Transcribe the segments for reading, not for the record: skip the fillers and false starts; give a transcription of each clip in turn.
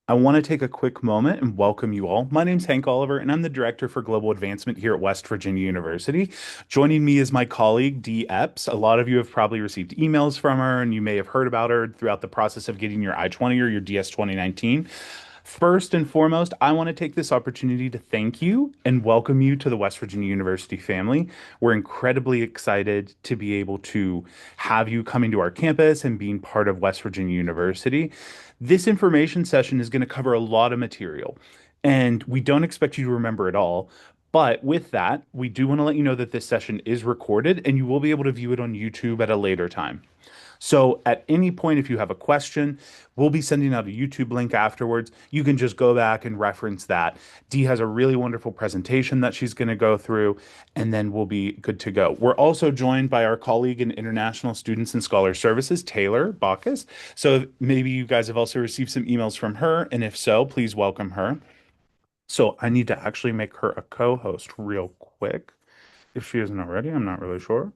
I want to take a quick moment and welcome you all. My name's Hank Oliver, and I'm the Director for Global Advancement here at West Virginia University. Joining me is my colleague, Dee Epps. A lot of you have probably received emails from her, and you may have heard about her throughout the process of getting your I-20 or your DS 2019. First and foremost, I want to take this opportunity to thank you and welcome you to the West Virginia University family. We're incredibly excited to be able to have you coming to our campus and being part of West Virginia University. This information session is going to cover a lot of material, and we don't expect you to remember it all. But with that, we do want to let you know that this session is recorded and you will be able to view it on YouTube at a later time. So at any point, if you have a question, we'll be sending out a YouTube link afterwards. You can just go back and reference that. Dee has a really wonderful presentation that she's going to go through, and then we'll be good to go. We're also joined by our colleague in International Students and Scholar Services, Taylor Bacchus. So maybe you guys have also received some emails from her, and if so, please welcome her. So I need to actually make her a co-host real quick. If she isn't already, I'm not really sure.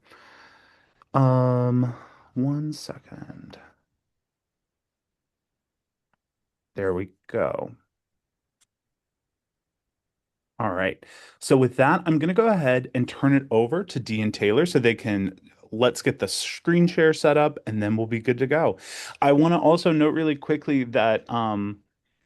Um, 1 second. There we go. All right. So with that, I'm going to go ahead and turn it over to Dee and Taylor so they can let's get the screen share set up and then we'll be good to go. I want to also note really quickly that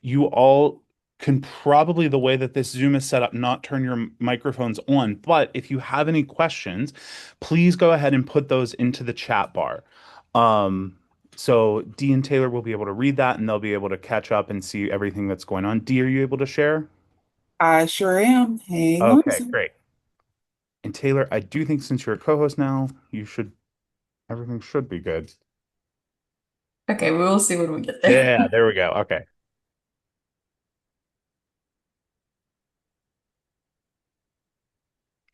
you all can probably, the way that this Zoom is set up, not turn your microphones on. But if you have any questions, please go ahead and put those into the chat bar. Um, so Dee and Taylor will be able to read that and they'll be able to catch up and see everything that's going on. Dee, are you able to share? I sure am. Hang on. Okay, great. And Taylor, I do think since you're a co-host now, everything should be good. Okay, we will see when we get there. Yeah, there we go. Okay.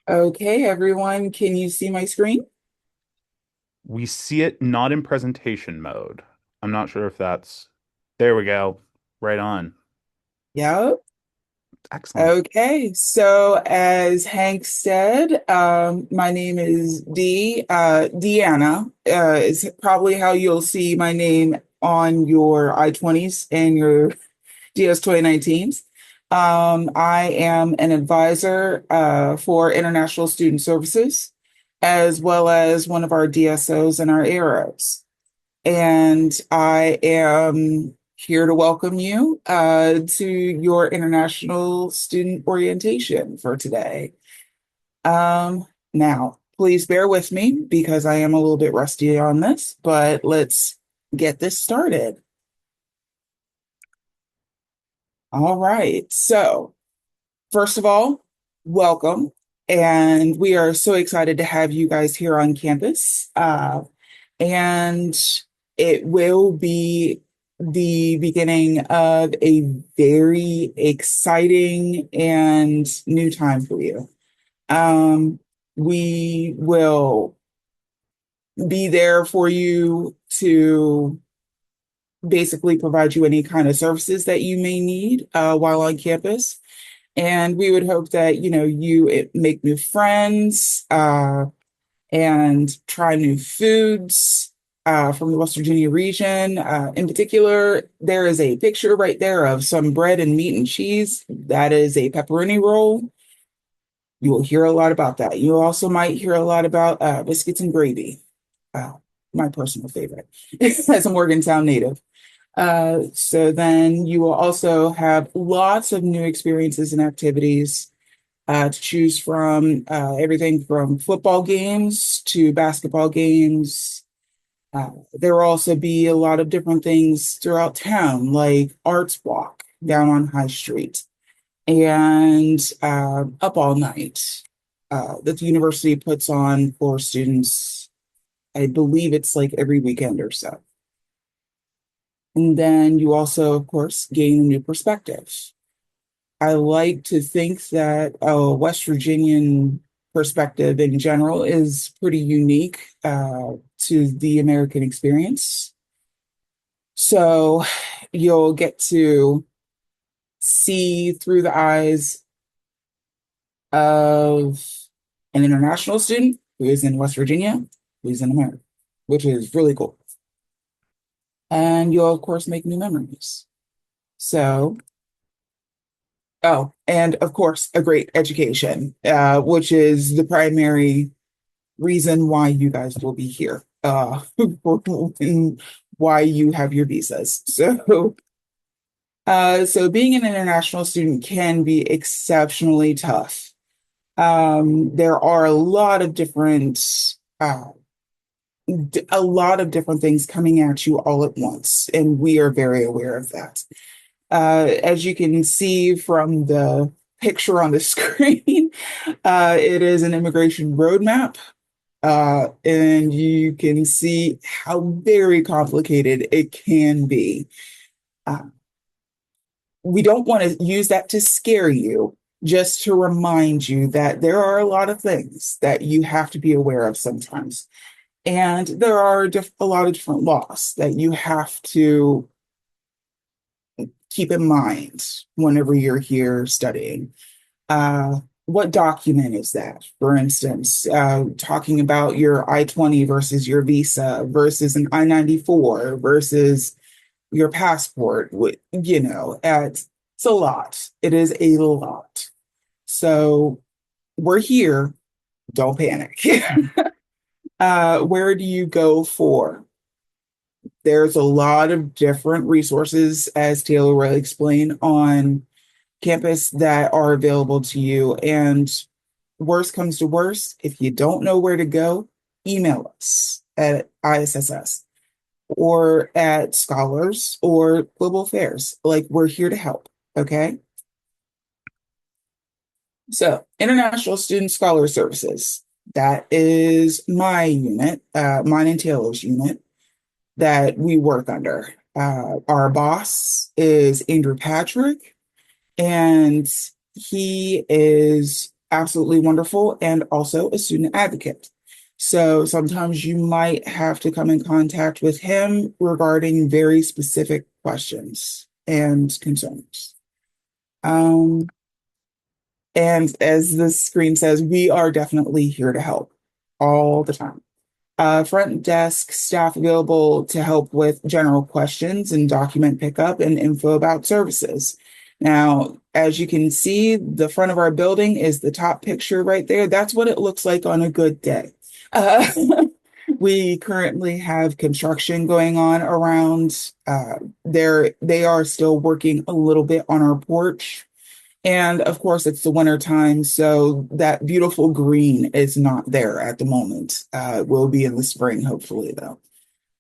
Okay, everyone, can you see my screen? We see it not in presentation mode. I'm not sure if that's, there we go. Right on. Yep. Excellent. Okay, so as Hank said, my name is Dee. Deanna is probably how you'll see my name on your I-20s and your DS 2019s. I am an advisor for International Student Services, as well as one of our DSOs and our AROs. And I am here to welcome you to your International Student Orientation for today. Now, please bear with me because I am a little bit rusty on this, but let's get this started. All right. So, first of all, welcome. And we are so excited to have you guys here on campus. And it will be the beginning of a very exciting and new time for you. Um, we will be there for you to basically provide you any kind of services that you may need while on campus. And we would hope that, make new friends, and try new foods from the West Virginia region. In particular, there is a picture right there of some bread and meat and cheese. That is a pepperoni roll. You will hear a lot about that. You also might hear a lot about biscuits and gravy, uh, my personal favorite, as a Morgantown native. So then you will also have lots of new experiences and activities to choose from, everything from football games to basketball games. There will also be a lot of different things throughout town, like Arts Walk down on High Street and Up All Night that the university puts on for students. I believe it's like every weekend or so. And then you also, of course, gain a new perspective. I like to think that a West Virginian perspective in general is pretty unique to the American experience. So you'll get to see through the eyes of an international student who is in West Virginia, who's in America, which is really cool. And you'll, of course, make new memories. So, oh, and of course, a great education, which is the primary reason why you guys will be here, and why you have your visas. So being an international student can be exceptionally tough. There are uh, a lot of different things coming at you all at once, and we are very aware of that. As you can see from the picture on the screen, it is an immigration roadmap, and you can see how very complicated it can be. Uh, we don't want to use that to scare you, just to remind you that there are a lot of things that you have to be aware of sometimes. And there are a lot of different laws that you have to keep in mind whenever you're here studying. What document is that? For instance, talking about your I-20 versus your visa versus an I-94 versus your passport, it's a lot. It is a lot. So we're here. Don't panic. Where do you go for? There's a lot of different resources, as Taylor will explain, on campus that are available to you. And worst comes to worst, if you don't know where to go, email us at ISSS or at Scholars or Global Affairs. Like, we're here to help. Okay. So, International Student Scholar Services. That is my unit, mine and Taylor's unit that we work under. Our boss is Andrew Patrick, and he is absolutely wonderful and also a student advocate. So sometimes you might have to come in contact with him regarding very specific questions and concerns. And as the screen says, we are definitely here to help all the time. Front desk staff available to help with general questions and document pickup and info about services. Now, as you can see, the front of our building is the top picture right there. That's what it looks like on a good day. Uh, we currently have construction going on around there. They are still working a little bit on our porch. And of course, it's the winter time, so that beautiful green is not there at the moment. It will be in the spring, hopefully, though.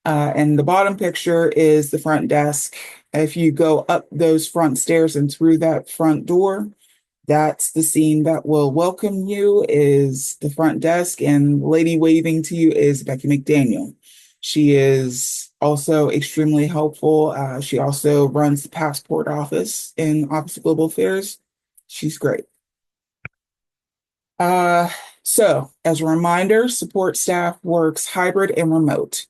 And the bottom picture is the front desk. If you go up those front stairs and through that front door, that's the scene that will welcome you, is the front desk, and lady waving to you is Becky McDaniel. She is also extremely helpful. She also runs the passport office in Office of Global Affairs. She's great. So as a reminder, support staff works hybrid and remote.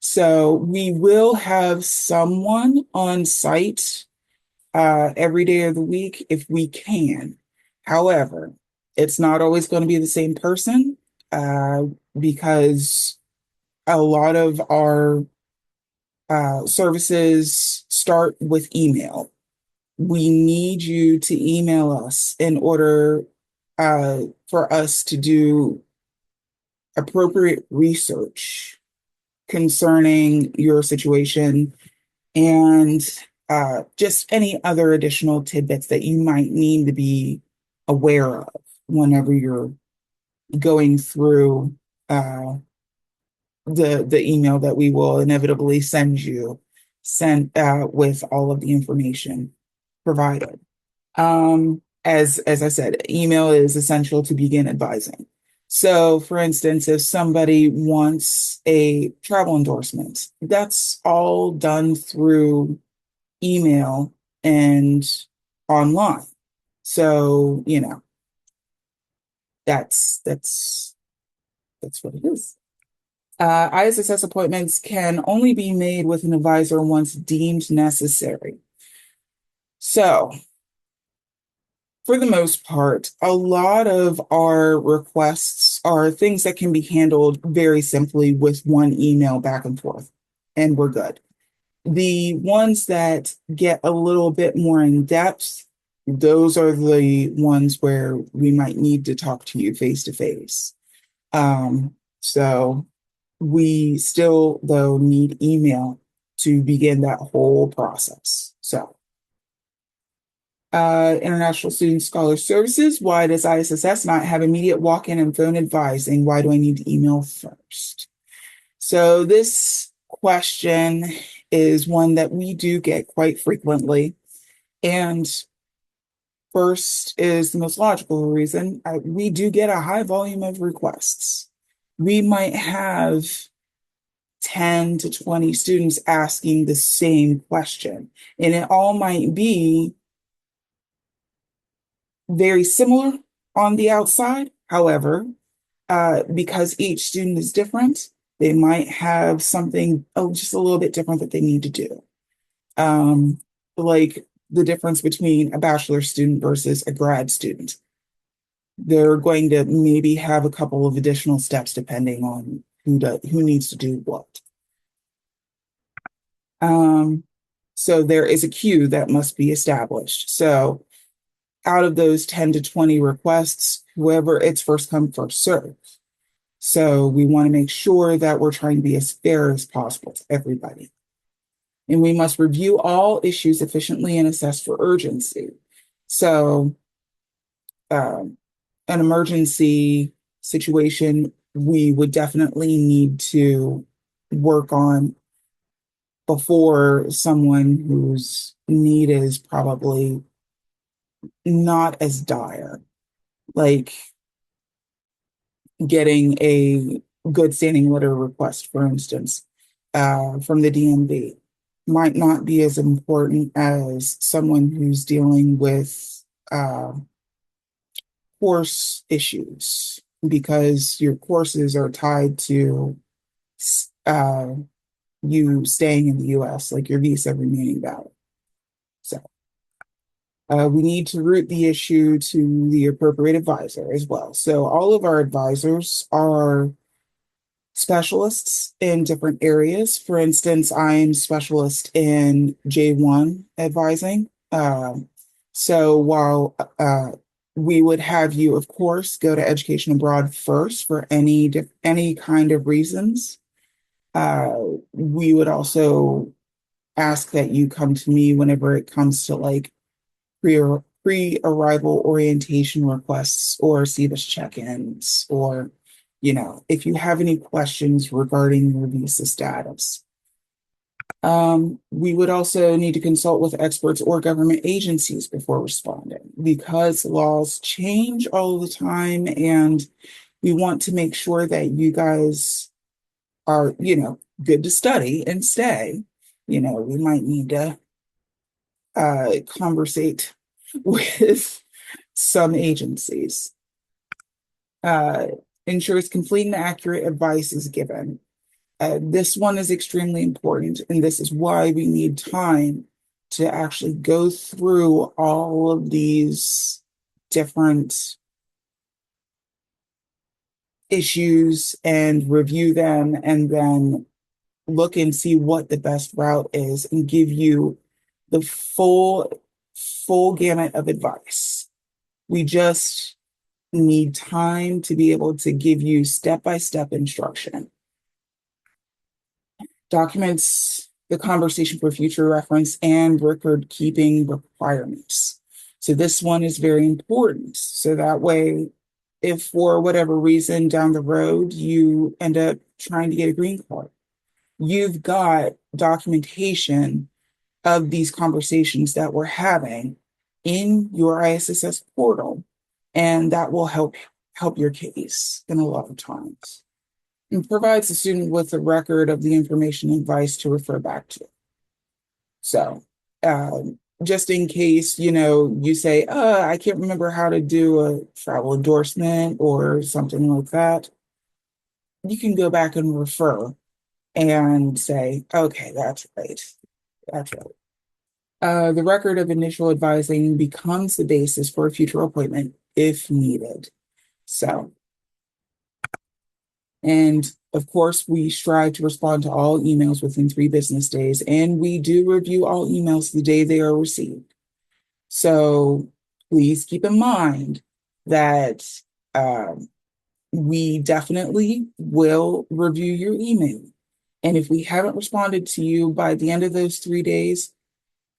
So we will have someone on site every day of the week if we can. However, it's not always going to be the same person because a lot of our services start with email. We need you to email us in order for us to do appropriate research concerning your situation and just any other additional tidbits that you might need to be aware of whenever you're going through the email that we will inevitably send with all of the information provided. As I said, email is essential to begin advising. So, for instance, if somebody wants a travel endorsement, that's all done through email and online. So, that's what it is. ISSS appointments can only be made with an advisor once deemed necessary. So, for the most part, a lot of our requests are things that can be handled very simply with one email back and forth, and we're good. The ones that get a little bit more in depth, those are the ones where we might need to talk to you face to face. So we still, though, need email to begin that whole process. So, International Student Scholar Services, why does ISSS not have immediate walk-in and phone advising? Why do I need to email first? So this question is one that we do get quite frequently. And first is the most logical reason. We do get a high volume of requests. We might have 10 to 20 students asking the same question, and it all might be very similar on the outside. However, because each student is different, they might have something just a little bit different that they need to do. Like the difference between a bachelor student versus a grad student. They're going to maybe have a couple of additional steps depending on who needs to do what. So there is a queue that must be established. So out of those 10 to 20 requests, whoever it's first come, first serve. So we want to make sure that we're trying to be as fair as possible to everybody. And we must review all issues efficiently and assess for urgency. So an emergency situation, we would definitely need to work on before someone whose need is probably not as dire, like getting a good standing letter request, for instance, from the DMV might not be as important as someone who's dealing with course issues, because your courses are tied to you staying in the US, like your visa remaining valid. So we need to route the issue to the appropriate advisor as well. So all of our advisors are specialists in different areas. For instance, I'm specialist in J1 advising. So while we would have you, of course, go to Education Abroad first for any kind of reasons, we would also ask that you come to me whenever it comes to like pre-arrival orientation requests or CBIS check-ins, or if you have any questions regarding your visa status. We would also need to consult with experts or government agencies before responding, because laws change all the time, and we want to make sure that you guys are, good to study and stay. We might need to conversate with some agencies. Ensures complete and accurate advice is given. This one is extremely important, and this is why we need time to actually go through all of these different issues and review them, and then look and see what the best route is and give you the full gamut of advice. We just need time to be able to give you step-by-step instruction. Documents the conversation for future reference and record keeping requirements. So this one is very important. So that way, if for whatever reason down the road you end up trying to get a green card, you've got documentation of these conversations that we're having in your ISSS portal, and that will help your case in a lot of times. And provides the student with a record of the information and advice to refer back to. So just in case, you say, I can't remember how to do a travel endorsement or something like that, you can go back and refer and say, okay, that's right. That's right. The record of initial advising becomes the basis for a future appointment if needed. So, and Of course, we strive to respond to all emails within 3 business days, and we do review all emails the day they are received. So please keep in mind that we definitely will review your email. And if we haven't responded to you by the end of those 3 days,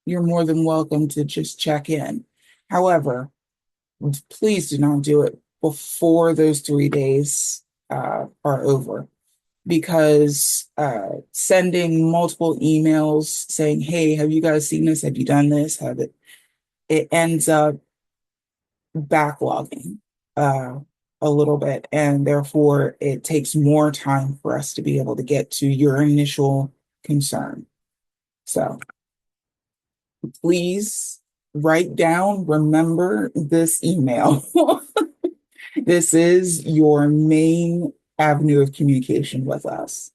you're more than welcome to just check in. However, please do not do it before those 3 days are over, because sending multiple emails saying, hey, have you guys seen this? Have you done this? It ends up backlogging a little bit, and therefore it takes more time for us to be able to get to your initial concern. So please remember this email. This is your main avenue of communication with us.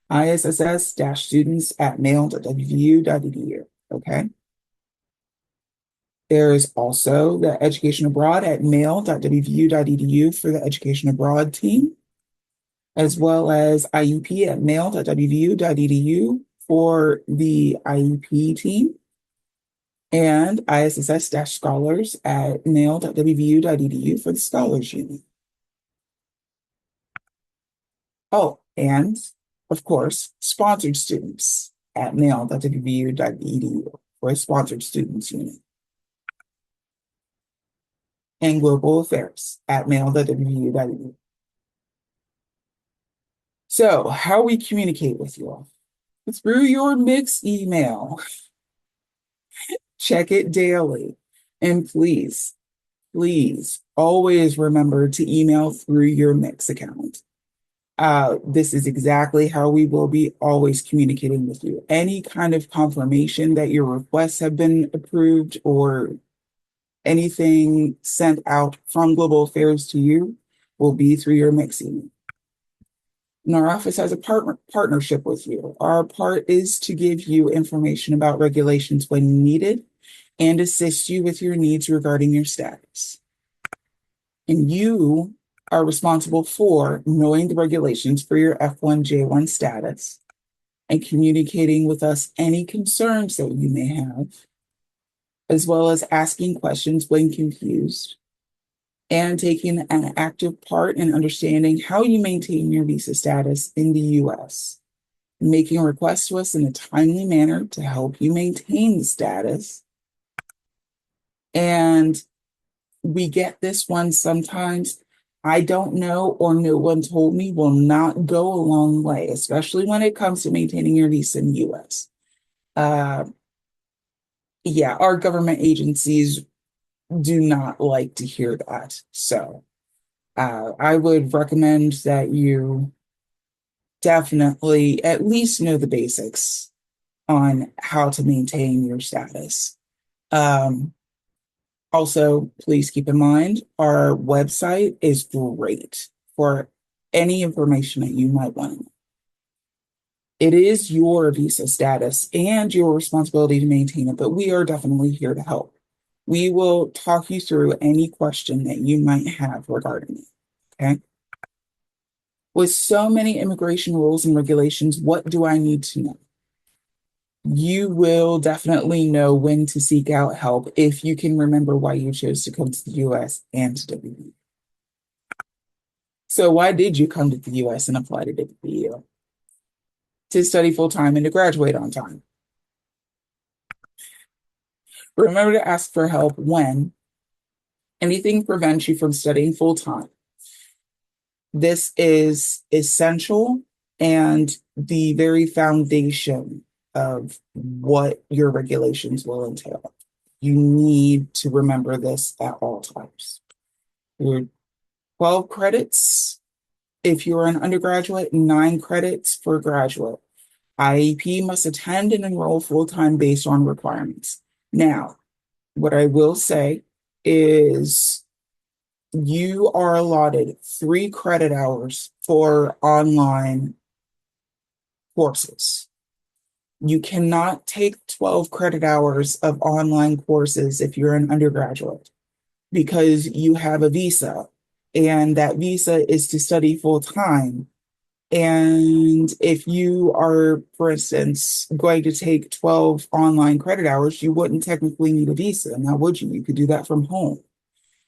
ISSS-students@mail.wvu.edu. Okay. There is also the education abroad at mail.wvu.edu for the education abroad team, as well as IEP at mail.wvu.edu for the IEP team, and ISSS-scholars at mail.wvu.edu for the scholars unit. Oh, and of course, sponsored students at mail.wvu.edu for a sponsored students unit, and global affairs at mail.wvu.edu. So, how we communicate with you all? Through your Mix email. Check it daily. And please always remember to email through your Mix account. This is exactly how we will be always communicating with you. Any kind of confirmation that your requests have been approved or anything sent out from Global Affairs to you will be through your Mix email. And our office has a partnership with you. Our part is to give you information about regulations when needed and assist you with your needs regarding your status. And you are responsible for knowing the regulations for your F1J1 status and communicating with us any concerns that you may have, as well as asking questions when confused, and taking an active part in understanding how you maintain your visa status in the U.S., making requests to us in a timely manner to help you maintain the status. And we get this one sometimes, I don't know or no one told me, will not go a long way, especially when it comes to maintaining your visa in the U.S. Yeah, our government agencies do not like to hear that. So I would recommend that you definitely at least know the basics on how to maintain your status. Also, please keep in mind, our website is great for any information that you might want. It is your visa status and your responsibility to maintain it, but we are definitely here to help. We will talk you through any question that you might have regarding it, okay? With so many immigration rules and regulations, what do I need to know? You will definitely know when to seek out help if you can remember why you chose to come to the U.S. and to WVU. So why did you come to the U.S. and apply to WVU? To study full-time and to graduate on time. Remember to ask for help when anything prevents you from studying full-time. This is essential and the very foundation of what your regulations will entail. You need to remember this at all times. Your 12 credits if you're an undergraduate, 9 credits for graduate. IEP must attend and enroll full-time based on requirements. Now, what I will say is you are allotted 3 credit hours for online courses. You cannot take 12 credit hours of online courses if you're an undergraduate because you have a visa, and that visa is to study full time And if you are, for instance, going to take 12 online credit hours, you wouldn't technically need a visa. Now, would you? You could do that from home.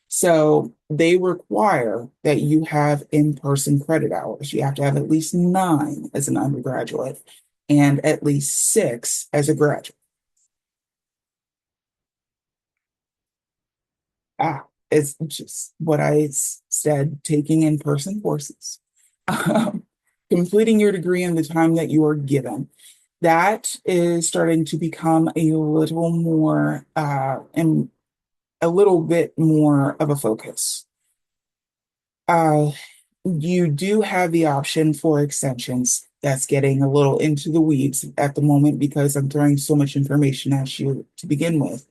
So they require that you have in-person credit hours. You have to have at least 9 as an undergraduate and at least 6 as a graduate. It's just what I said, taking in-person courses, completing your degree in the time that you are given. That is starting to become a little more and a little bit more of a focus. You do have the option for extensions. That's getting a little into the weeds at the moment because I'm throwing so much information at you to begin with.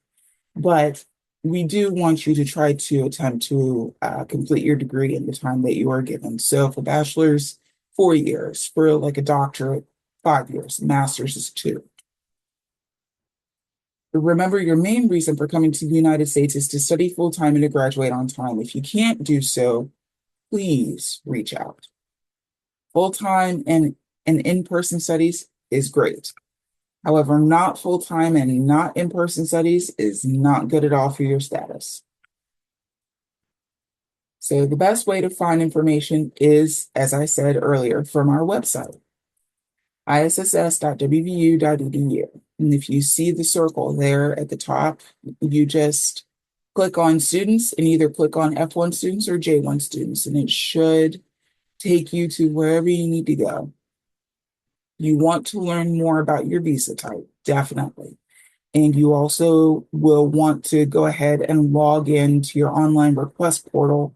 But we do want you to try to attempt to complete your degree in the time that you are given. So for bachelor's, 4 years. For like a doctorate, 5 years. Master's is 2. Remember, your main reason for coming to the United States is to study full time and to graduate on time. If you can't do so, please reach out. Full time and in-person studies is great. However, not full-time and not in-person studies is not good at all for your status. So the best way to find information is, as I said earlier, from our website, isss.wvu.edu. And if you see the circle there at the top, you just click on students and either click on F1 students or J1 students, and it should take you to wherever you need to go. You want to learn more about your visa type, definitely. And you also will want to go ahead and log into your online request portal,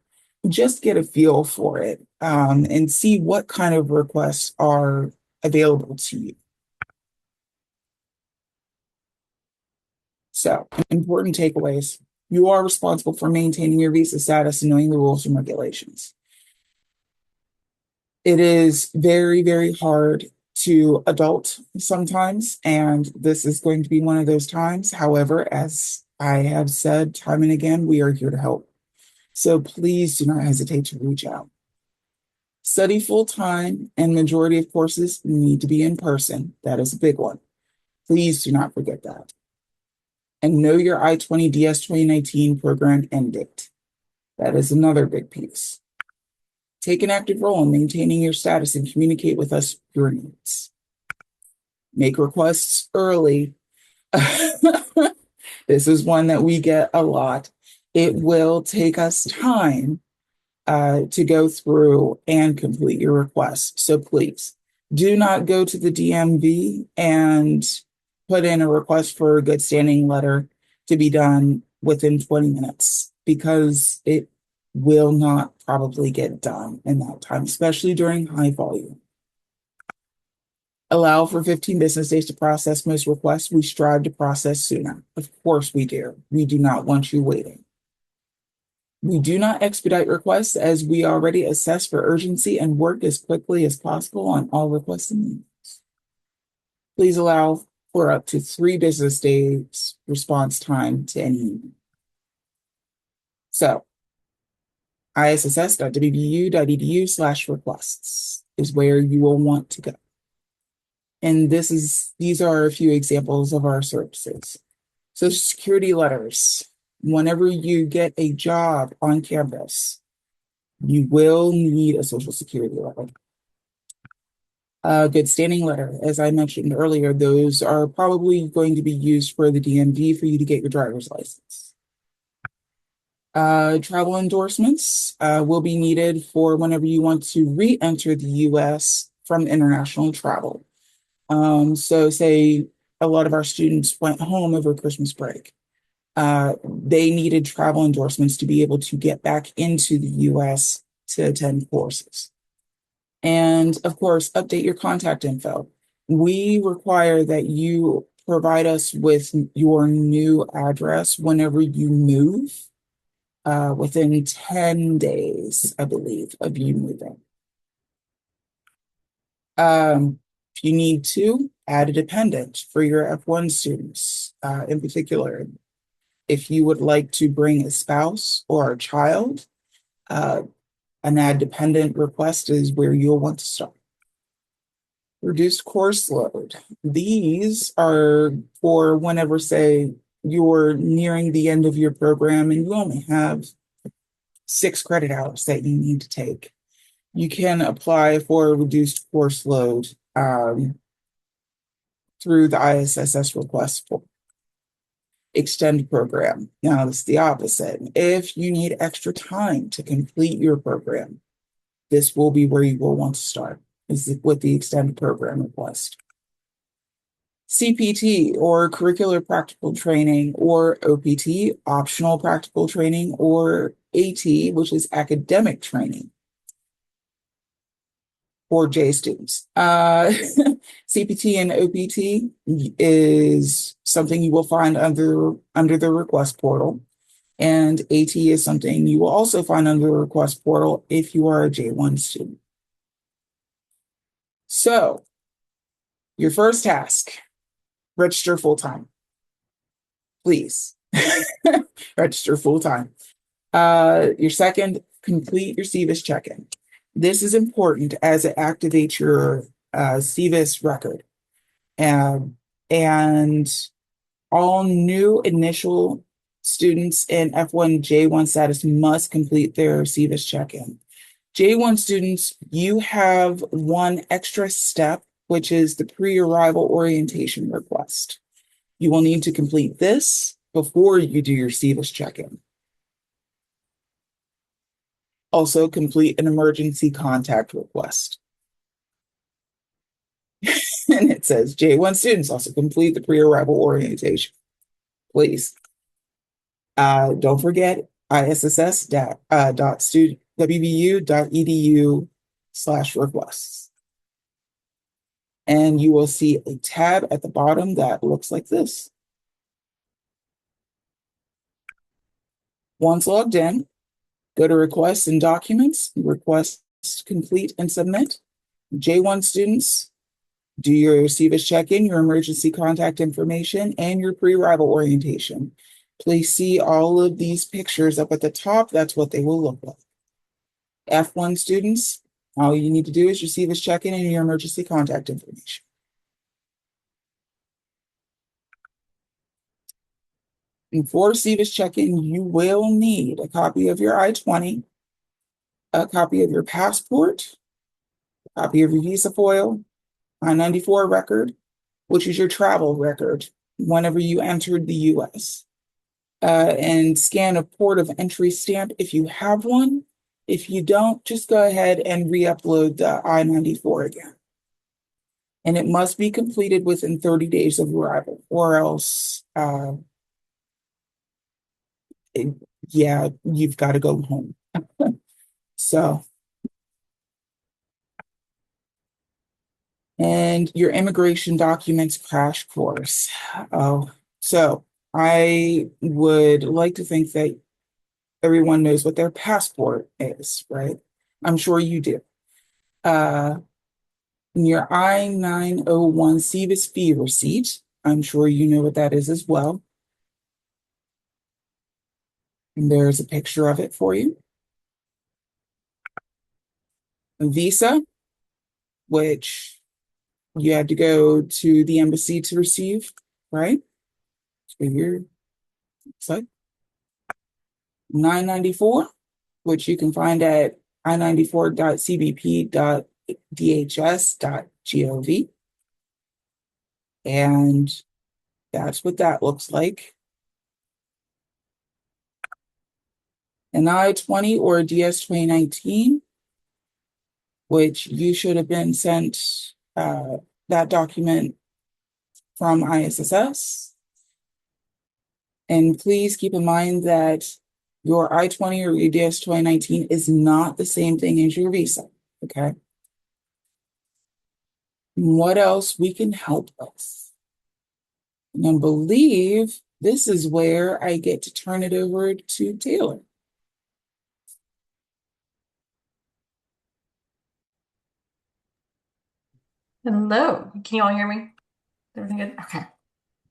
just get a feel for it, and see what kind of requests are available to you. So, important takeaways. You are responsible for maintaining your visa status and knowing the rules and regulations. It is very, very hard to adult sometimes, and this is going to be one of those times. However, as I have said time and again, we are here to help. So please do not hesitate to reach out. Study full time, and majority of courses need to be in person. That is a big one. Please do not forget that. And know your I-20DS 2019 program end date. That is another big piece. Take an active role in maintaining your status and communicate with us your needs. Make requests early. This is one that we get a lot. It will take us time to go through and complete your request. So please do not go to the DMV and put in a request for a good standing letter to be done within 20 minutes because it will not probably get done in that time, especially during high volume. Allow for 15 business days to process most requests. We strive to process sooner. Of course we do. We do not want you waiting. We do not expedite requests as we already assess for urgency and work as quickly as possible on all requests and needs. Please allow for up to 3 business days response time to any email. So, isss.wvu.edu/requests is where you will want to go. And these are a few examples of our services. Social security letters. Whenever you get a job on campus, you will need a social security letter. A good standing letter, as I mentioned earlier, those are probably going to be used for the DMV for you to get your driver's license. Travel endorsements will be needed for whenever you want to re-enter the U.S. from international travel. So say a lot of our students went home over Christmas break. They needed travel endorsements to be able to get back into the U.S. to attend courses. And of course, update your contact info. We require that you provide us with your new address whenever you move, within 10 days, I believe, of you moving. If you need to, add a dependent for your F1 students, in particular. If you would like to bring a spouse or a child, an add dependent request is where you'll want to start. Reduced course load. These are for whenever, say, you're nearing the end of your program and you only have 6 credit hours that you need to take. You can apply for a reduced course load through the ISSS request for extend program. Now, it's the opposite. If you need extra time to complete your program, this will be where you will want to start, is with the extended program request. CPT, or curricular practical training, or OPT, optional practical training, or AT, which is academic training for J students. CPT and OPT is something you will find under the request portal. And AT is something you will also find under the request portal if you are a J1 student. So, your first task, register full-time. Please, register full-time. Your second, complete your SEVIS check-in. This is important as it activates your SEVIS record. And all new initial students in F1 J1 status must complete their SEVIS check-in. J1 students, you have one extra step, which is the pre-arrival orientation request. You will need to complete this before you do your SEVIS check-in. Also, complete an emergency contact request. And it says J1 students also complete the pre-arrival orientation. Please. Don't forget ISSS.wvu.edu/requests. And you will see a tab at the bottom that looks like this. Once logged in, go to Requests and Documents, Request Complete and Submit. J1 students, do your SEVIS check-in, your emergency contact information, and your pre-arrival orientation. Please see all of these pictures up at the top. That's what they will look like. F1 students, all you need to do is your SEVIS check-in and your emergency contact information. And for SEVIS check-in, you will need a copy of your I-20, a copy of your passport, a copy of your visa foil, I-94 record, which is your travel record whenever you entered the U.S., and scan a port of entry stamp if you have one. If you don't, just go ahead and re-upload the I-94 again. And it must be completed within 30 days of arrival, or else, yeah, you've got to go home. So, and your immigration documents crash course. Oh, so I would like to think that everyone knows what their passport is, right? I'm sure you do. Your I-901 SEVIS fee receipt, I'm sure you know what that is as well. And there's a picture of it for you. A visa, which you had to go to the embassy to receive, right? So you're, it's like 994, which you can find at i94.cbp.dhs.gov. And that's what that looks like. An I-20 or a DS-2019, which you should have been sent that document from ISSS. And please keep in mind that your I-20 or your DS-2019 is not the same thing as your visa, okay? What else we can help with? And I believe this is where I get to turn it over to Taylor. Hello, can you all hear me? Everything good? Okay.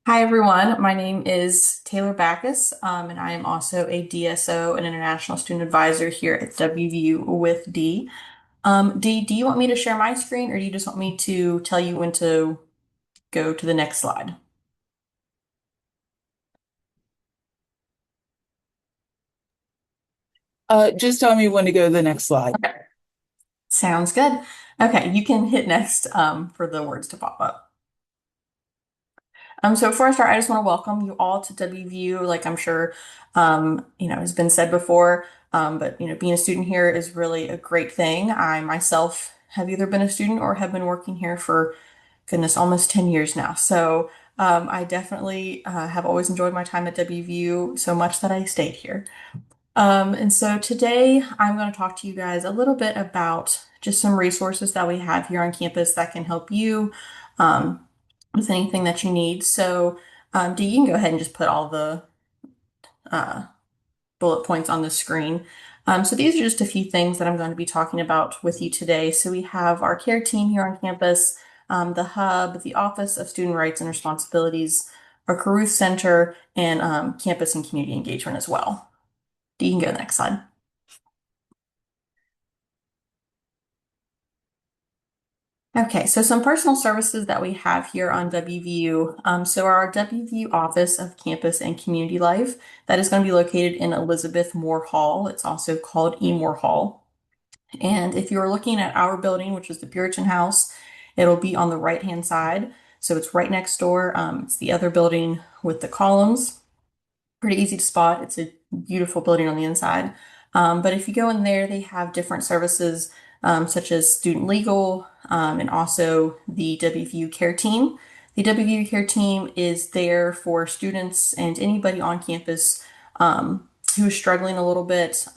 Hi, everyone. My name is Taylor Backus, and I am also a DSO and International Student Advisor here at WVU with D. Dee, do you want me to share my screen or do you just want me to tell you when to go to the next slide? Just tell me when to go to the next slide. Okay. Sounds good. Okay, you can hit next for the words to pop up. So before I start, I just want to welcome you all to WVU. Like I'm sure, has been said before, but being a student here is really a great thing. I myself have either been a student or have been working here for, goodness, almost 10 years now. So I definitely have always enjoyed my time at WVU so much that I stayed here. And so today I'm going to talk to you guys a little bit about just some resources that we have here on campus that can help you with anything that you need. So, Dee, you can go ahead and just put all the uh, bullet points on the screen. So these are just a few things that I'm going to be talking about with you today. So we have our care team here on campus, the hub, the Office of Student Rights and Responsibilities, our Caruth Center, and campus and community engagement as well. You can go to the next slide. Okay, so some personal services that we have here on WVU. So our WVU Office of Campus and Community Life, that is going to be located in Elizabeth Moore Hall. It's also called E. Moore Hall. And if you're looking at our building, which is the Puritan House, it'll be on the right-hand side. So it's right next door. It's the other building with the columns. Pretty easy to spot. It's a beautiful building on the inside. But if you go in there, they have different services such as student legal and also the WVU care team. The WVU care team is there for students and anybody on campus who is struggling a little bit.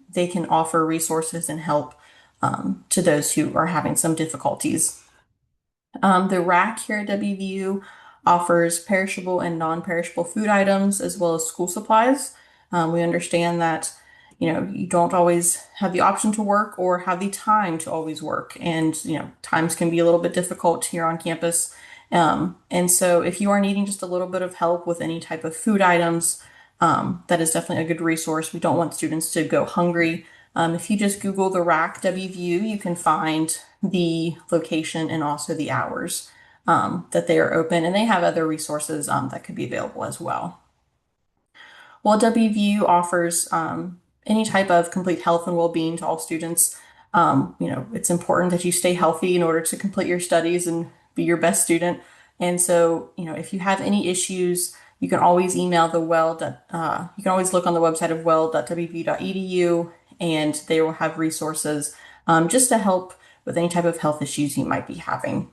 They can offer resources and help to those who are having some difficulties. The rack here at WVU offers perishable and non-perishable food items as well as school supplies. We understand that you don't always have the option to work or have the time to always work, and times can be a little bit difficult here on campus. And so if you are needing just a little bit of help with any type of food items, that is definitely a good resource. We don't want students to go hungry. If you just Google the rack WVU, you can find the location and also the hours that they are open, and they have other resources that could be available as well. While WVU offers any type of complete health and well-being to all students, it's important that you stay healthy in order to complete your studies and be your best student. And so, if you have any issues, you can always email the WELD. You can always look on the website of weld.wvu.edu, and they will have resources just to help with any type of health issues you might be having.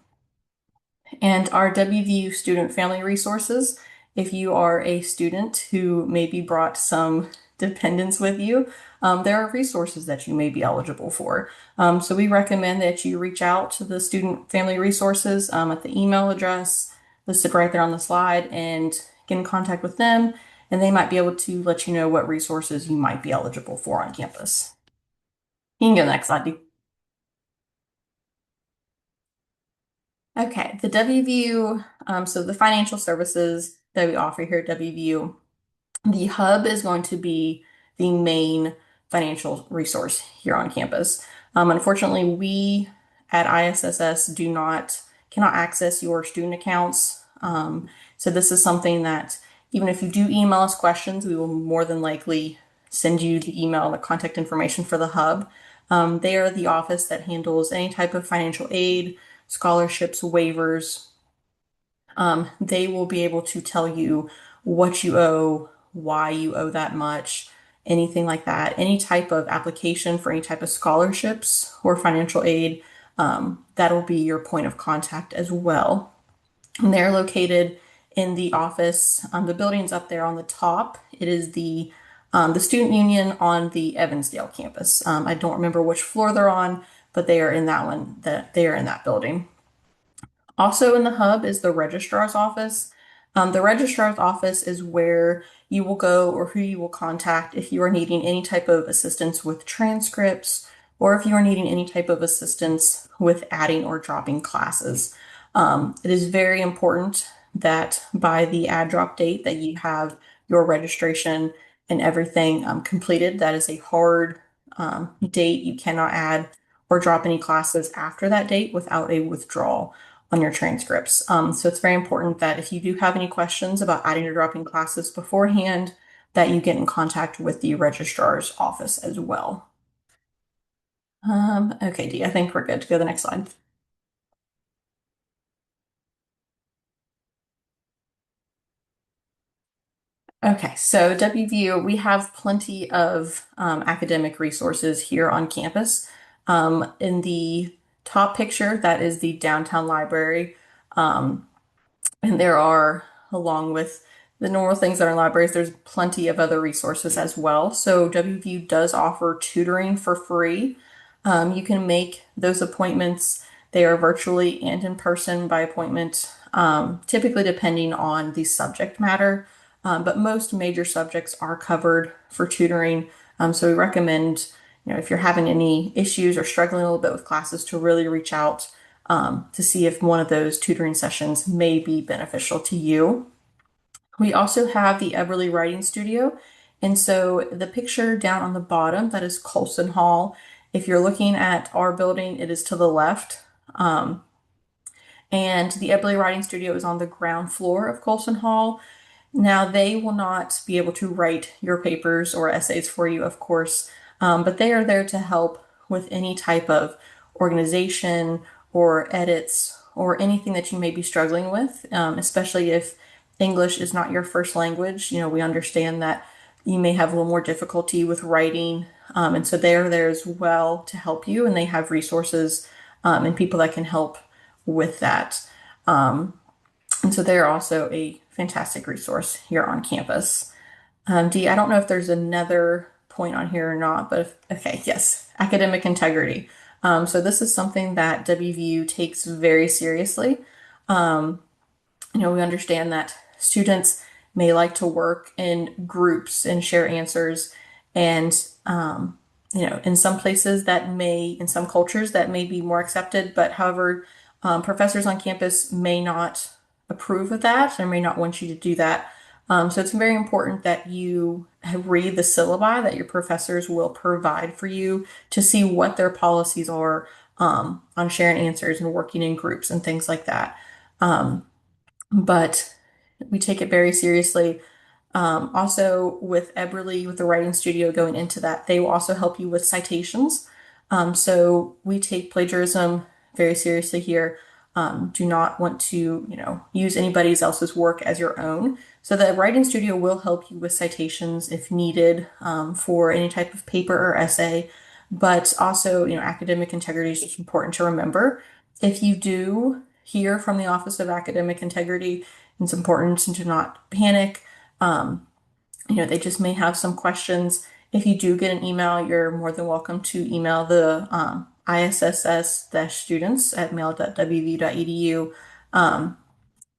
And our WVU student family resources, if you are a student who maybe brought some dependents with you, there are resources that you may be eligible for. So we recommend that you reach out to the student family resources at the email address listed right there on the slide and get in contact with them, and they might be able to let you know what resources you might be eligible for on campus. You can go to the next slide, Dee. Okay, the WVU, so the financial services that we offer here at WVU, the hub is going to be the main financial resource here on campus. Unfortunately, we at ISSS cannot access your student accounts. So this is something that even if you do email us questions, we will more than likely send you the email and the contact information for the hub. They are the office that handles any type of financial aid, scholarships, waivers. They will be able to tell you what you owe, why you owe that much, anything like that. Any type of application for any type of scholarships or financial aid, that'll be your point of contact as well. And they're located in the office. The building's up there on the top. It is the student union on the Evansdale campus. I don't remember which floor they're on, but they are in that one. They are in that building. Also in the hub is the registrar's office. The registrar's office is where you will go or who you will contact if you are needing any type of assistance with transcripts or if you are needing any type of assistance with adding or dropping classes. It is very important that by the add drop date that you have your registration and everything completed. That is a hard date. You cannot add or drop any classes after that date without a withdrawal on your transcripts. So it's very important that if you do have any questions about adding or dropping classes beforehand, that you get in contact with the registrar's office as well. Okay, Dee, I think we're good to go to the next slide. Okay, so WVU, we have plenty of academic resources here on campus. In the top picture, that is the downtown library. Um, and there are, along with the normal things that are in libraries, there's plenty of other resources as well. So WVU does offer tutoring for free. You can make those appointments. They are virtually and in person by appointment, typically depending on the subject matter. But most major subjects are covered for tutoring. So we recommend, if you're having any issues or struggling a little bit with classes, to really reach out to see if one of those tutoring sessions may be beneficial to you. We also have the Eberly Writing Studio. And so the picture down on the bottom, that is Colson Hall. If you're looking at our building, it is to the left. And the Eberly Writing Studio is on the ground floor of Colson Hall. Now, they will not be able to write your papers or essays for you, of course, but they are there to help with any type of organization or edits or anything that you may be struggling with, especially if English is not your first language. We understand that you may have a little more difficulty with writing, and so they're there as well to help you, and they have resources and people that can help with that. And so they're also a fantastic resource here on campus. Dee, I don't know if there's another point on here or not, but okay, yes, academic integrity. So this is something that WVU takes very seriously. We understand that students may like to work in groups and share answers, and in some places in some cultures that may be more accepted, but however, professors on campus may not approve of that or may not want you to do that. So it's very important that you read the syllabi that your professors will provide for you to see what their policies are on sharing answers and working in groups and things like that. But we take it very seriously. Also, with Eberly, with the writing studio going into that, they will also help you with citations. So we take plagiarism very seriously here. Do not want to, use anybody else's work as your own. So the writing studio will help you with citations if needed for any type of paper or essay. But also, academic integrity is just important to remember. If you do hear from the Office of Academic Integrity, it's important to not panic. They just may have some questions. If you do get an email, you're more than welcome to email the ISSS-students at mail.wvu.edu. And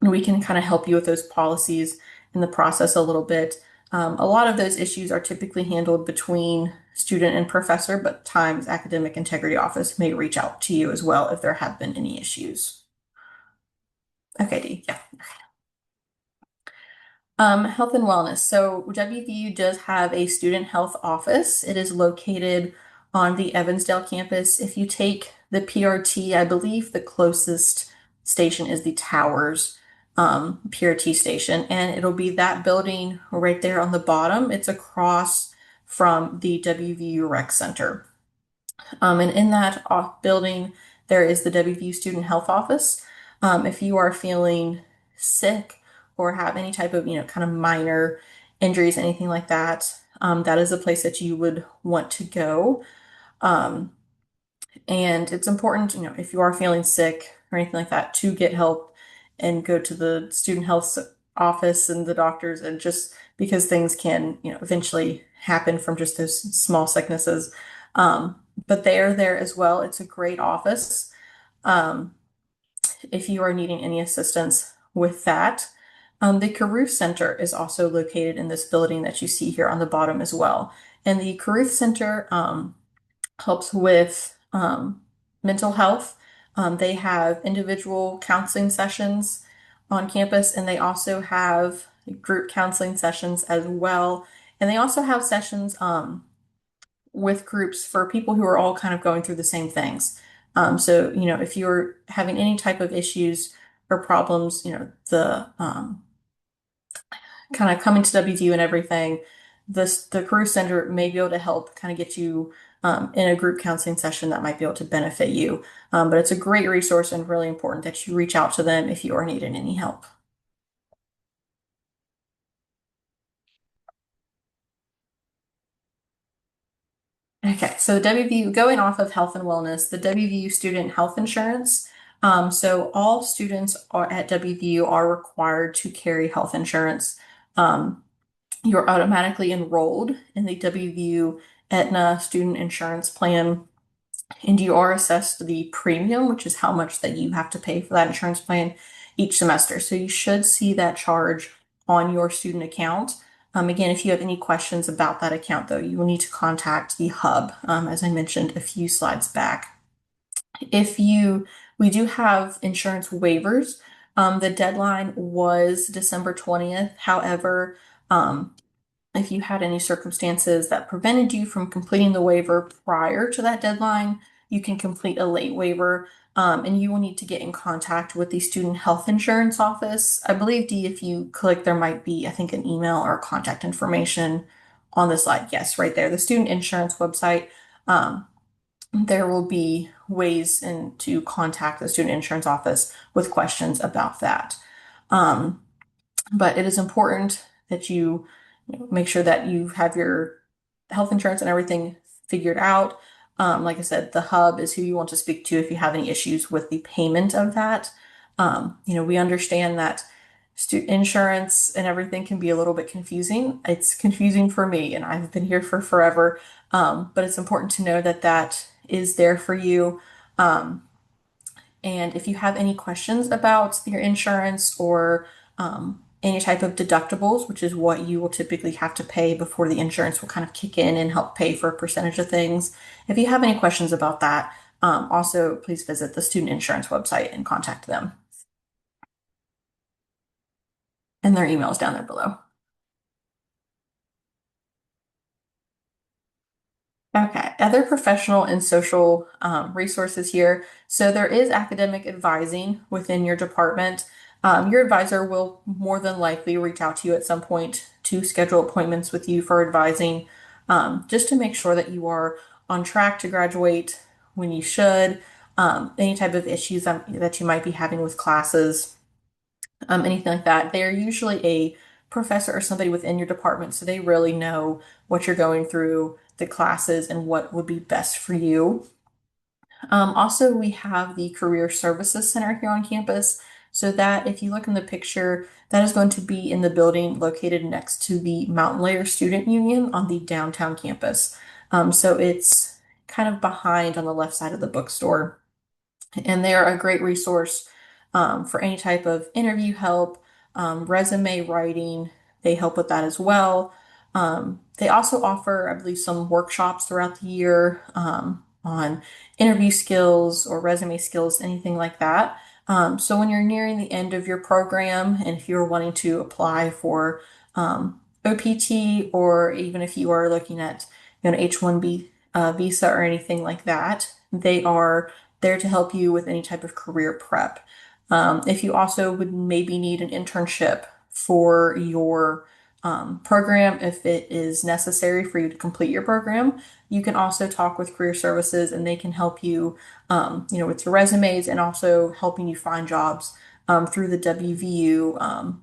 we can kind of help you with those policies in the process a little bit. A lot of those issues are typically handled between student and professor, but times Academic Integrity Office may reach out to you as well if there have been any issues. Okay, Dee, yeah. Health and wellness. So WVU does have a student health office. It is located on the Evansdale campus. If you take the PRT, I believe the closest station is the Towers PRT station, and it'll be that building right there on the bottom. It's across from the WVU Rec Center. And in that building, there is the WVU Student Health Office. If you are feeling sick or have any type of, kind of minor injuries, anything like that, that is a place that you would want to go. And it's important, if you are feeling sick or anything like that, to get help and go to the student health office and the doctors, and just because things can, eventually happen from just those small sicknesses. But they are there as well. It's a great office. If you are needing any assistance with that. The Caruth Center is also located in this building that you see here on the bottom as well. And the Caruth Center helps with mental health. They have individual counseling sessions on campus, and they also have group counseling sessions as well. And they also have sessions with groups for people who are all kind of going through the same things. So, if you're having any type of issues or problems, the kind of coming to WVU and everything, the Career Center may be able to help kind of get you in a group counseling session that might be able to benefit you. But it's a great resource and really important that you reach out to them if you are needing any help. Okay, so WVU, going off of health and wellness, the WVU student health insurance. So all students at WVU are required to carry health insurance. Um, you're automatically enrolled in the WVU Aetna student insurance plan, and you are assessed the premium, which is how much that you have to pay for that insurance plan each semester. So you should see that charge on your student account. Again, if you have any questions about that account, though, you will need to contact the hub, as I mentioned a few slides back. We do have insurance waivers. The deadline was December 20th. However, if you had any circumstances that prevented you from completing the waiver prior to that deadline, you can complete a late waiver, and you will need to get in contact with the student health insurance office. I believe, Dee, if you click, there might be, I think, an email or contact information on the slide. Yes, right there, the student insurance website. There will be ways to contact the student insurance office with questions about that. But it is important that you make sure that you have your health insurance and everything figured out. Like I said, the hub is who you want to speak to if you have any issues with the payment of that. We understand that student insurance and everything can be a little bit confusing. It's confusing for me, and I've been here for forever. But it's important to know that that is there for you. And if you have any questions about your insurance or any type of deductibles, which is what you will typically have to pay before the insurance will kind of kick in and help pay for a percentage of things. If you have any questions about that, also please visit the student insurance website and contact them. And their email is down there below. Okay, other professional and social resources here. So there is academic advising within your department. Your advisor will more than likely reach out to you at some point to schedule appointments with you for advising, just to make sure that you are on track to graduate when you should, any type of issues that you might be having with classes, anything like that. They are usually a professor or somebody within your department, so they really know what you're going through, the classes, and what would be best for you. Also, we have the Career Services Center here on campus. So that, if you look in the picture, that is going to be in the building located next to the Mountain Layer Student Union on the downtown campus. So it's kind of behind on the left side of the bookstore. And they're a great resource for any type of interview help, resume writing. They help with that as well. They also offer, I believe, some workshops throughout the year on interview skills or resume skills, anything like that. So when you're nearing the end of your program, and if you're wanting to apply for OPT, or even if you are looking at H-1B visa or anything like that, they are there to help you with any type of career prep. If you also would maybe need an internship for your program, if it is necessary for you to complete your program, you can also talk with Career Services, and they can help you, with your resumes and also helping you find jobs through the WVU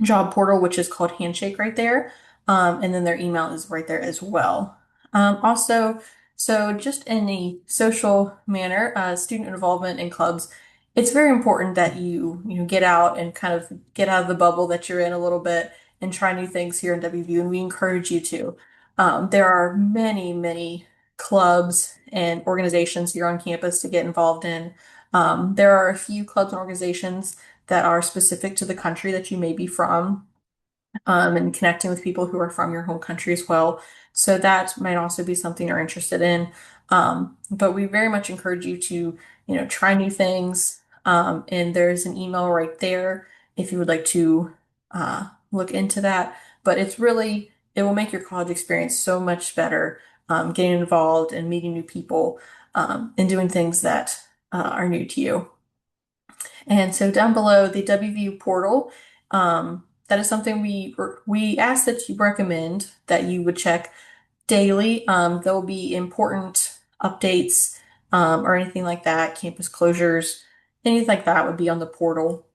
job portal, which is called Handshake right there. And then their email is right there as well. Also, so just in a social manner, student involvement in clubs, it's very important that you get out and kind of get out of the bubble that you're in a little bit and try new things here in WVU, and we encourage you to. There are many, many clubs and organizations here on campus to get involved in. There are a few clubs and organizations that are specific to the country that you may be from, and connecting with people who are from your home country as well. So that might also be something you're interested in. But we very much encourage you to, try new things. And there's an email right there if you would like to look into that. But it will make your college experience so much better getting involved and meeting new people, and doing things that are new to you. And so down below the WVU portal, that is something we ask that you recommend that you would check daily. There will be important updates or anything like that, campus closures, anything like that would be on the portal.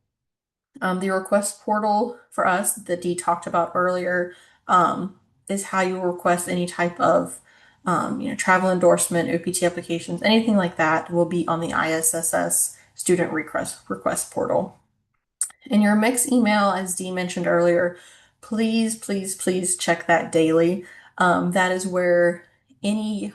The request portal for us that Dee talked about earlier is how you request any type of travel endorsement, OPT applications, anything like that will be on the ISSS student request portal. In your mix email, as Dee mentioned earlier, please, please, please check that daily. That is where any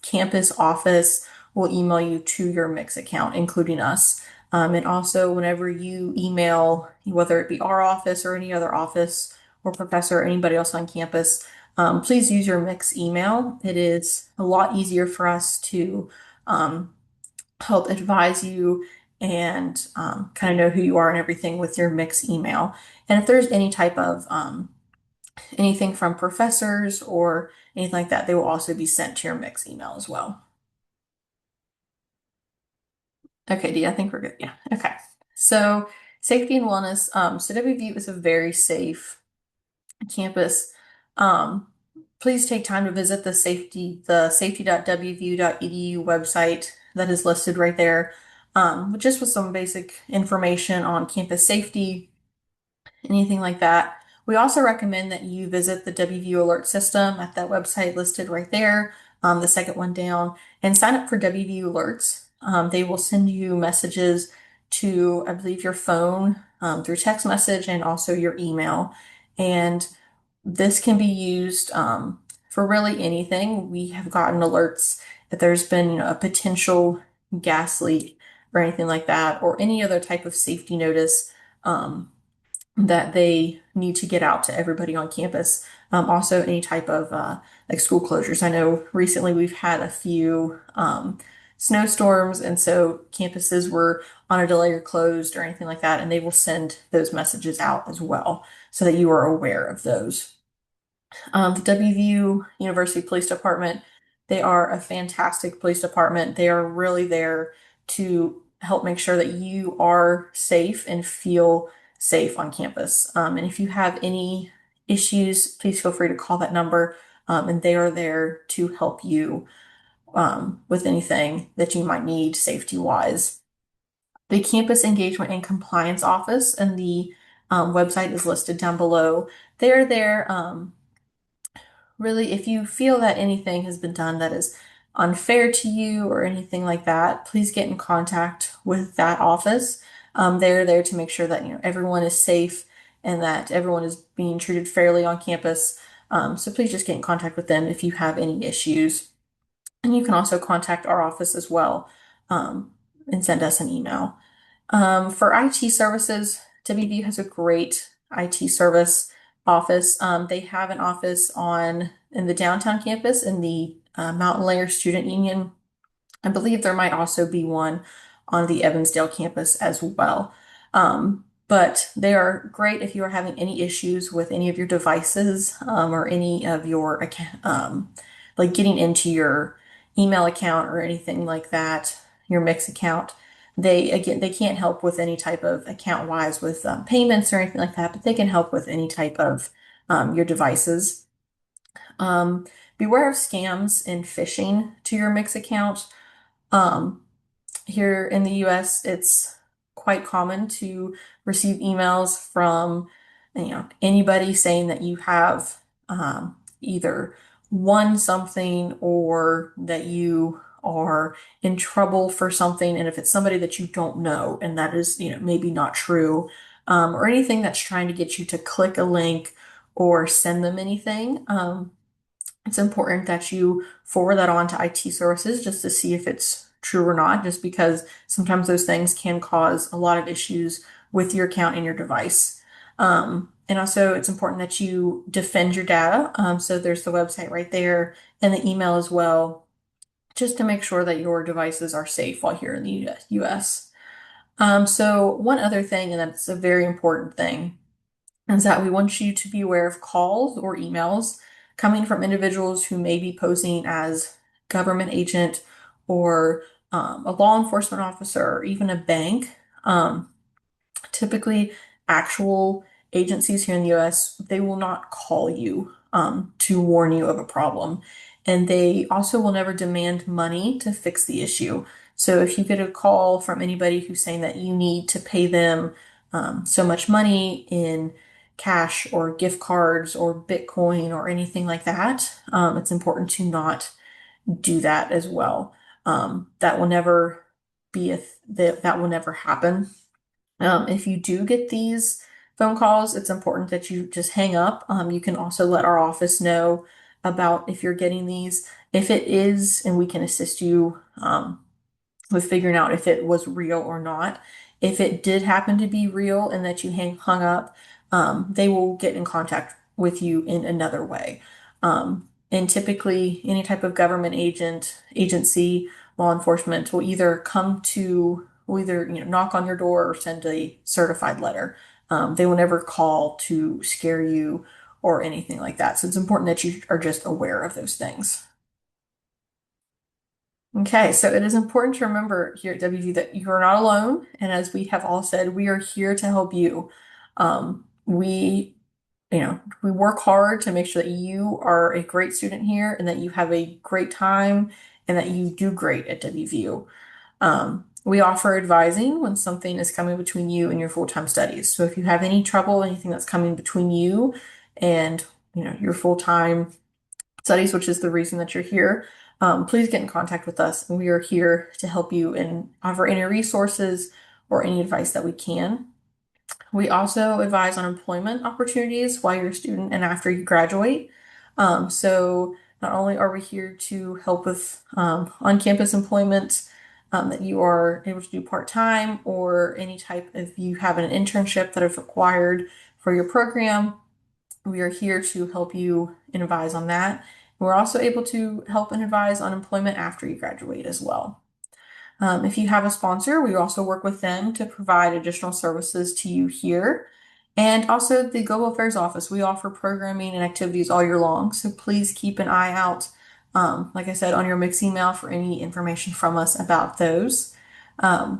campus office will email you to your mix account, including us. And also, whenever you email, whether it be our office or any other office or professor or anybody else on campus, please use your mix email. It is a lot easier for us to help advise you and kind of know who you are and everything with your mix email. And if there's any type of anything from professors or anything like that, they will also be sent to your mix email as well. Okay, Dee, I think we're good. Yeah. Okay. So safety and wellness. So WVU is a very safe campus. Please take time to visit the safety.wvu.edu website that is listed right there, just with some basic information on campus safety, anything like that. We also recommend that you visit the WVU alert system at that website listed right there, the second one down, and sign up for WVU alerts. They will send you messages to, I believe, your phone through text message and also your email. And this can be used for really anything. We have gotten alerts that there's been a potential gas leak or anything like that, or any other type of safety notice that they need to get out to everybody on campus. Also, any type of like school closures. I know recently we've had a few snowstorms, and so campuses were on a delay or closed or anything like that, and they will send those messages out as well so that you are aware of those. The WVU University Police Department, they are a fantastic police department. They are really there to help make sure that you are safe and feel safe on campus. And if you have any issues, please feel free to call that number, and they are there to help you with anything that you might need safety-wise. The Campus Engagement and Compliance Office and the website is listed down below. They're there really, if you feel that anything has been done that is unfair to you or anything like that, please get in contact with that office. They're there to make sure that everyone is safe and that everyone is being treated fairly on campus. So please just get in contact with them if you have any issues. And you can also contact our office as well, and send us an email. For IT services, WVU has a great IT service office. They have an office in the downtown campus in the Mountain Layer Student Union. I believe there might also be one on the Evansdale campus as well. But they are great if you are having any issues with any of your devices or any of your account, like getting into your email account or anything like that, your Mix account. They can't help with any type of account wise with payments or anything like that, but they can help with any type of your devices. Beware of scams and phishing to your Mix account. Here in the US, it's quite common to receive emails from anybody saying that you have either won something or that you are in trouble for something. And if it's somebody that you don't know, and that is maybe not true, or anything that's trying to get you to click a link or send them anything, it's important that you forward that on to IT services just to see if it's true or not, just because sometimes those things can cause a lot of issues with your account and your device. And also, it's important that you defend your data. So there's the website right there and the email as well, just to make sure that your devices are safe while here in the US. So one other thing, and that's a very important thing, is that we want you to be aware of calls or emails coming from individuals who may be posing as government agent or a law enforcement officer or even a bank. Typically, actual agencies here in the US, they will not call you to warn you of a problem. And they also will never demand money to fix the issue. So if you get a call from anybody who's saying that you need to pay them so much money in cash or gift cards or Bitcoin or anything like that, it's important to not do that as well. That will never be that will never happen. If you do get these phone calls, it's important that you just hang up. You can also let our office know about if you're getting these. If it is, and we can assist you with figuring out if it was real or not. If it did happen to be real and that you hung up, they will get in contact with you in another way. And typically, any type of government agency, law enforcement will either knock on your door or send a certified letter. They will never call to scare you or anything like that. So it's important that you are just aware of those things. Okay, so it is important to remember here at WVU that you are not alone. And as we have all said, we are here to help you. We work hard to make sure that you are a great student here and that you have a great time and that you do great at WVU. We offer advising when something is coming between you and your full-time studies. So if you have any trouble, anything that's coming between you and your full-time studies, which is the reason that you're here, please get in contact with us. And we are here to help you and offer any resources or any advice that we can. We also advise on employment opportunities while you're a student and after you graduate. So not only are we here to help with on-campus employment that you are able to do part-time or any type of you have an internship that is required for your program, we are here to help you and advise on that. We're also able to help and advise on employment after you graduate as well. If you have a sponsor, we also work with them to provide additional services to you here. And also the Global Affairs Office, we offer programming and activities all year long. So please keep an eye out, like I said, on your mix email for any information from us about those.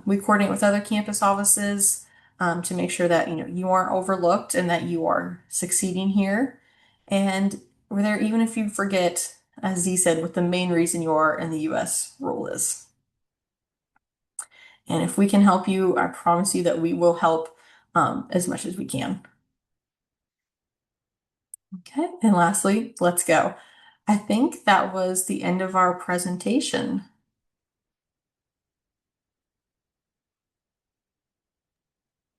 We coordinate with other campus offices to make sure that you aren't overlooked and that you are succeeding here. And we're there even if you forget, as Dee said, what the main reason you are in the US role is. And if we can help you, I promise you that we will help as much as we can. Okay, and lastly, let's go. I think that was the end of our presentation.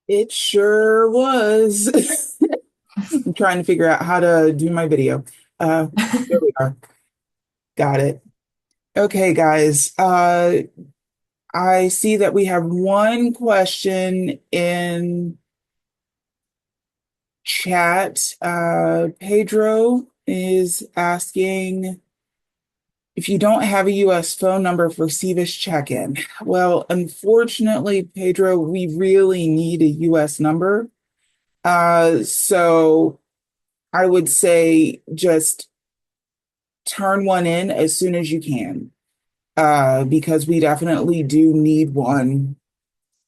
It sure was. I'm trying to figure out how to do my video. There we are. Got it. Okay, guys. I see that we have one question in chat. Pedro is asking if you don't have a US phone number for SEVIS check-in. Well, unfortunately, Pedro, we really need a US number. So I would say just turn one in as soon as you can, because we definitely do need one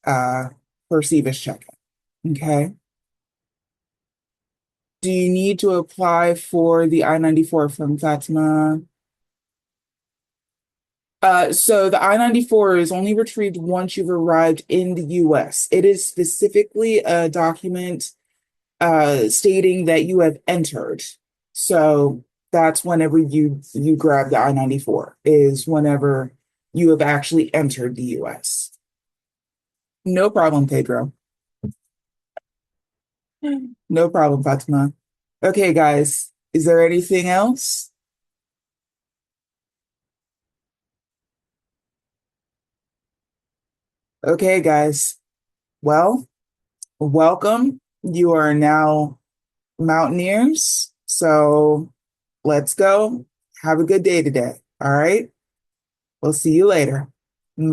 for SEVIS check-in. Okay. Do you need to apply for the I-94 from Fatima? So the I-94 is only retrieved once you've arrived in the US. It is specifically a document stating that you have entered. So that's whenever you grab the I-94, is whenever you have actually entered the US. No problem, Pedro. No problem, Fatima. Okay, guys, is there anything else? Okay, guys. Well, welcome. You are now Mountaineers. So let's go. Have a good day today. All right. We'll see you later. Bye.